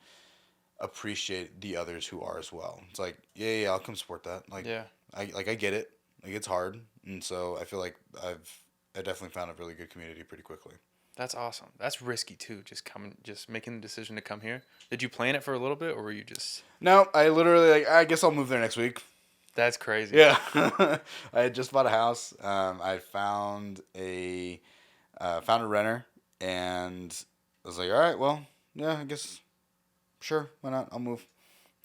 appreciate the others who are as well. It's like, yeah, I'll come support that. Like, Yeah. I get it. Like, it's hard, and so I feel like I definitely found a really good community pretty quickly. That's awesome. That's risky too. Just making the decision to come here. Did you plan it for a little bit, or were you just? No, I literally I guess I'll move there next week. That's crazy. Yeah, I had just bought a house. I found a renter, and I was like, all right, well, yeah, I guess, sure, why not? I'll move.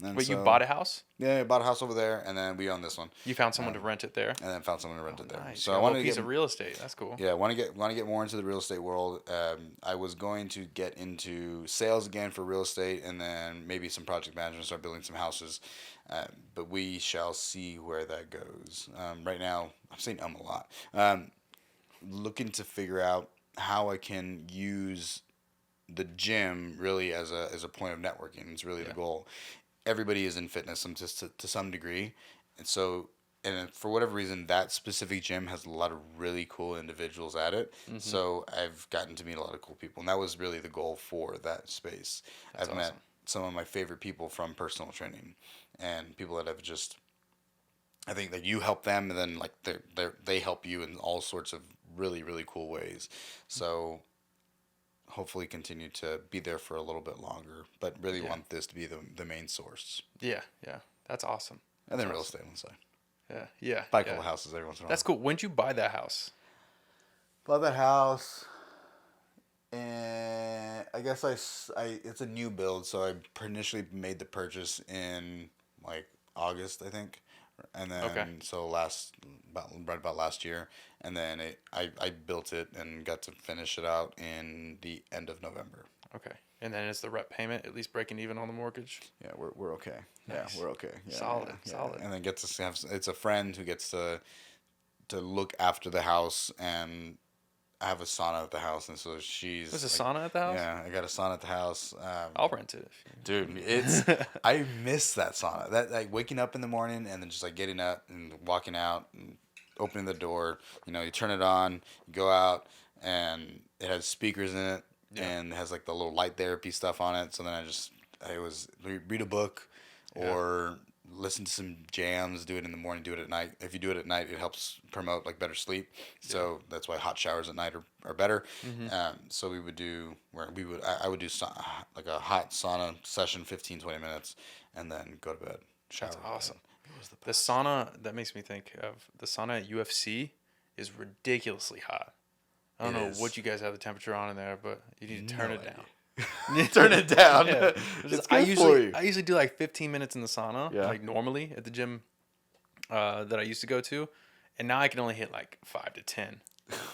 And Wait, you bought a house? Yeah, I bought a house over there, and then we own this one. You found someone to rent it there? And then found someone to rent it there. Nice. So You got I a wanted little to piece get of real estate. That's cool. Yeah, want to get more into the real estate world. I was going to get into sales again for real estate, and then maybe some project management, start building some houses. But we shall see where that goes. Right now, I'm saying a lot. Looking to figure out how I can use the gym really as a point of networking. It's really the goal. Everybody is in fitness to some degree, and so for whatever reason, that specific gym has a lot of really cool individuals at it. So I've gotten to meet a lot of cool people, and that was really the goal for that space. That's I've met awesome. some of my favorite people from personal training, and people that have just. I think that you help them, and then like they help you in all sorts of really really cool ways. So. Hopefully continue to be there for a little bit longer, but really want this to be the main source. Yeah. That's awesome. And then That's real awesome. estate on the side. Yeah. Buy a couple houses every once in a while. That's cool. When'd you buy that house? Bought that house, and I guess it's a new build, so I initially made the purchase in like August, I think, and then so right about last year, and then I built it and got to finish it out in the end of November. Okay. And then is the rep payment at least breaking even on the mortgage? Yeah, we're okay. Nice. Yeah, we're okay. Yeah, Solid. And then gets to have it's a friend who gets to look after the house, and I have a sauna at the house, and so she's. There's a sauna at the house? Yeah, I got a sauna at the house. I'll rent it. Dude, it's I miss that sauna. That like waking up in the morning and then just like getting up and walking out and opening the door. You know, you turn it on, you go out, and it has speakers in it, and it has like the little light therapy stuff on it. So then I was read a book or listen to some jams, do it in the morning, do it at night. If you do it at night, it helps promote like better sleep. So that's why hot showers at night are better. So I would do like a hot sauna session, 15-20 minutes, and then go to bed. Shower. That's awesome. The sauna, that makes me think of the sauna at UFC is ridiculously hot. I don't It know is. what you guys have the temperature on in there, but you need to turn No it idea. down. Turn it down. Yeah. It's I good for you. usually do like 15 minutes in the sauna, Yeah. like normally at the gym that I used to go to, and now I can only hit like 5 to 10.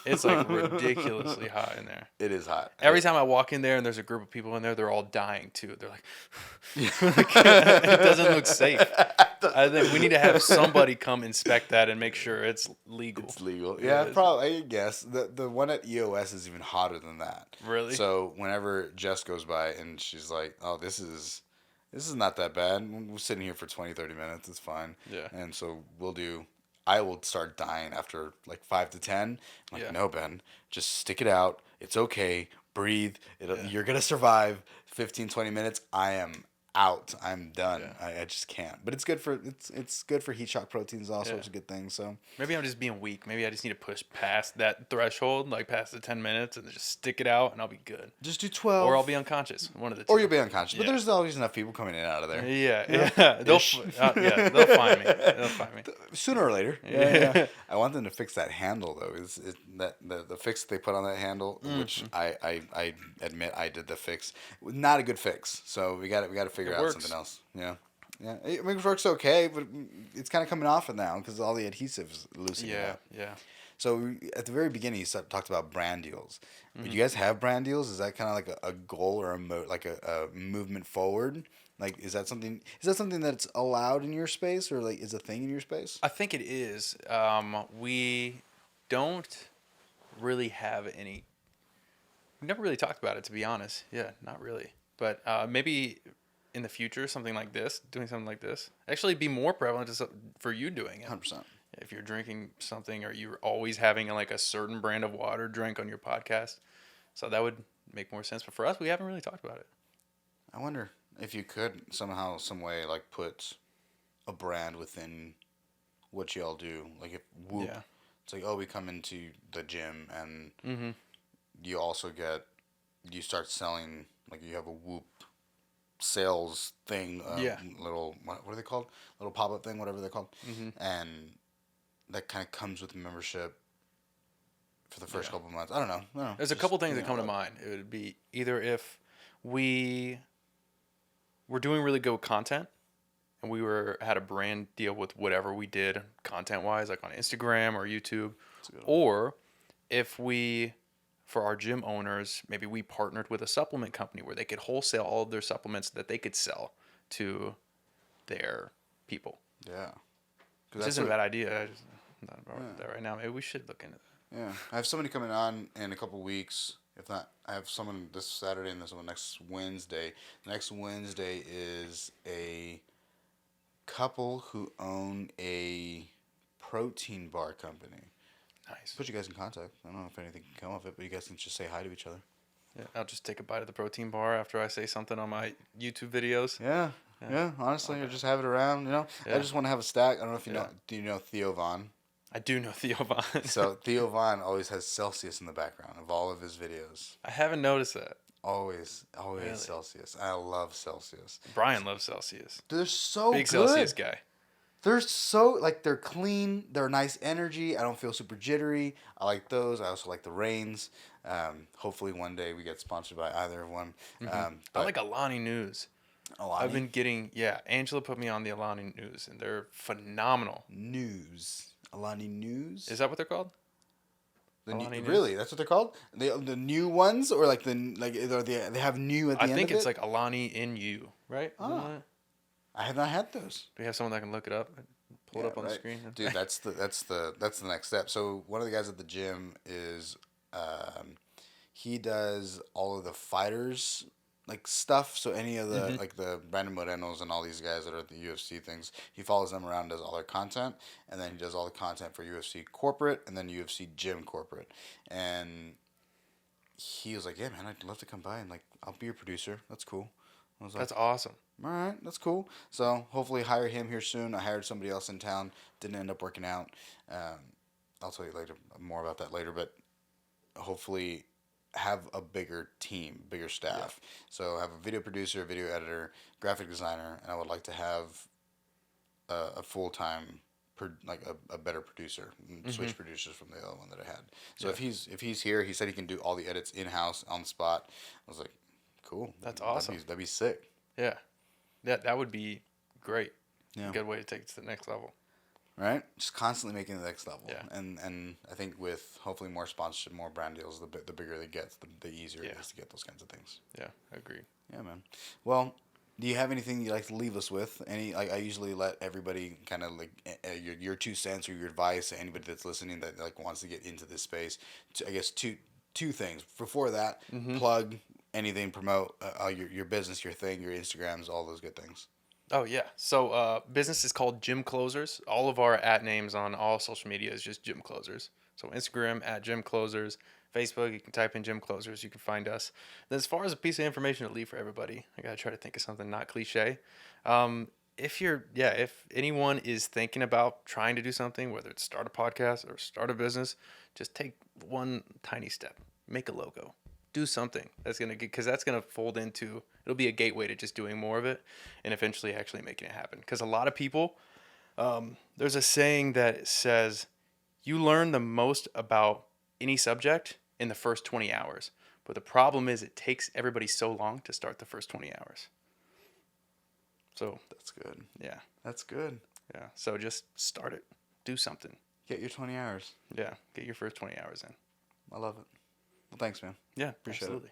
It's like ridiculously hot in there. It is hot. Every time I walk in there and there's a group of people in there, they're all dying too. They're like, it doesn't look safe. I think we need to have somebody come inspect that and make sure it's legal. It's legal. Yeah, Yeah, probably. I guess the one at EOS is even hotter than that. Really? So whenever Jess goes by and she's like, "Oh, this is not that bad. We're sitting here for 20, 30 minutes. It's fine." Yeah. And so I will start dying after like 5 to 10. I'm like, Yeah. "No, Ben, just stick it out. It's okay. Breathe. Yeah. You're going to survive 15, 20 minutes. I am out. I'm done. Yeah. I just can't." But it's good for heat shock proteins, all sorts of good things. So Maybe I'm just being weak. Maybe I just need to push past that threshold, like past the 10 minutes, and then just stick it out, and I'll be good. just do 12. Or I'll be unconscious. One of the two. Or you'll be unconscious. But Yeah. there's always enough people coming in and out of there. Yeah. They'll find me. They'll find me. Sooner or later. Yeah. I want them to fix that handle though. The fix that they put on that handle, which I admit I did the fix. Not a good fix. So we got to figure out something else. Yeah. Yeah. It works okay, but it's kind of coming off it now because all the adhesives loosening up. Yeah. So at the very beginning, you talked about brand deals. Do you guys have brand deals? Is that kind of like a goal or a movement forward? Like, is that something that's allowed in your space or like is a thing in your space? I think it is. We don't really have any. We never really talked about it, to be honest. Yeah, not really. But maybe in the future, doing something like this, actually be more prevalent for you doing it. 100%. If you're drinking something or you're always having like a certain brand of water drink on your podcast, so that would make more sense. But for us, we haven't really talked about it. I wonder if you could somehow, some way, like put a brand within what y'all do. Like if Whoop, Yeah. it's like, oh, we come into the gym and Mm-hmm. you start selling, like you have a Whoop sales thing. Little, what are they called? Little pop-up thing, whatever they're called. Mm-hmm. And that kind of comes with membership for the first couple of months. I don't know. There's a couple things that come to mind. It would be either if we were doing really good content and we had a brand deal with whatever we did content-wise, like on Instagram or YouTube, or if we, for our gym owners, maybe we partnered with a supplement company where they could wholesale all of their supplements that they could sell to their people. Yeah. Which isn't a bad idea. I'm not about that right now. Maybe we should look into that. Yeah. I have somebody coming on in a couple weeks. If not, I have someone this Saturday and this one next Wednesday. Next Wednesday is a couple who own a protein bar company. Nice. Put you guys in contact. I don't know if anything can come of it, but you guys can just say hi to each other. Yeah, I'll just take a bite of the protein bar after I say something on my YouTube videos. Yeah. Honestly, or just have it around. You know, I just want to have a stack. I don't know if you know. Do you know Theo Vaughn? I do know Theo Vaughn. So Theo Vaughn always has Celsius in the background of all of his videos. I haven't noticed that. Always Really? Celsius. I love Celsius. Brian loves Celsius. They're so Big good. Celsius guy. They're so, like, they're clean. They're nice energy. I don't feel super jittery. I like those. I also like the Reigns. Hopefully one day we get sponsored by either one. I like Alani News. Alani? I've been getting, Angela put me on the Alani News, and they're phenomenal. Alani News? Is that what they're called? Alani News? Really? That's what they're called? The new ones? Or like they have new at the end of it? I think it's like Alani in you, right? Oh. I have not had those. Do we have someone that can look it up? Pull it up on the screen. Dude, that's the next step. So one of the guys at the gym is he does all of the fighters like stuff. So any of the like the Brandon Morenos and all these guys that are at the UFC things, he follows them around, does all their content, and then he does all the content for UFC corporate and then UFC gym corporate. And he was like, "Yeah, man, I'd love to come by and like I'll be your producer. That's cool." I was like, That's awesome. All right, that's cool. So hopefully hire him here soon. I hired somebody else in town. Didn't end up working out. I'll tell you more about that later. But hopefully have a bigger team, bigger staff. Yeah. So have a video producer, video editor, graphic designer, and I would like to have a full-time like a better producer, switch producers from the other one that I had. So Yeah. if he's here, he said he can do all the edits in house on the spot. I was like, cool. That's awesome. That'd be sick. Yeah. That would be great. Yeah. A good way to take it to the next level. Right? Just constantly making the next level. Yeah. And I think with hopefully more sponsorship, more brand deals, the bigger it gets, the easier it Yeah. is to get those kinds of things. Yeah, agreed. Yeah, man. Well, do you have anything you'd like to leave us with? Any, like, I usually let everybody kind of like your 2 cents or your advice to anybody that's listening that like wants to get into this space. I guess two things. Before that, plug anything, promote your business, your thing, your Instagrams, all those good things. Oh yeah. So business is called Gym Closers. All of our at names on all social media is just Gym Closers. So Instagram at Gym Closers, Facebook you can type in Gym Closers, you can find us. Then as far as a piece of information to leave for everybody, I gotta try to think of something not cliche. If anyone is thinking about trying to do something, whether it's start a podcast or start a business, just take one tiny step. Make a logo. Do something that's gonna get, because that's gonna fold into, it'll be a gateway to just doing more of it and eventually actually making it happen. Because a lot of people, there's a saying that says you learn the most about any subject in the first 20 hours, but the problem is it takes everybody so long to start the first 20 hours. So That's good. yeah, That's good. yeah. So just start it. Do something. Get your 20 hours. Yeah, get your first 20 hours in. I love it. Well, thanks, man. Yeah, Appreciate it. absolutely.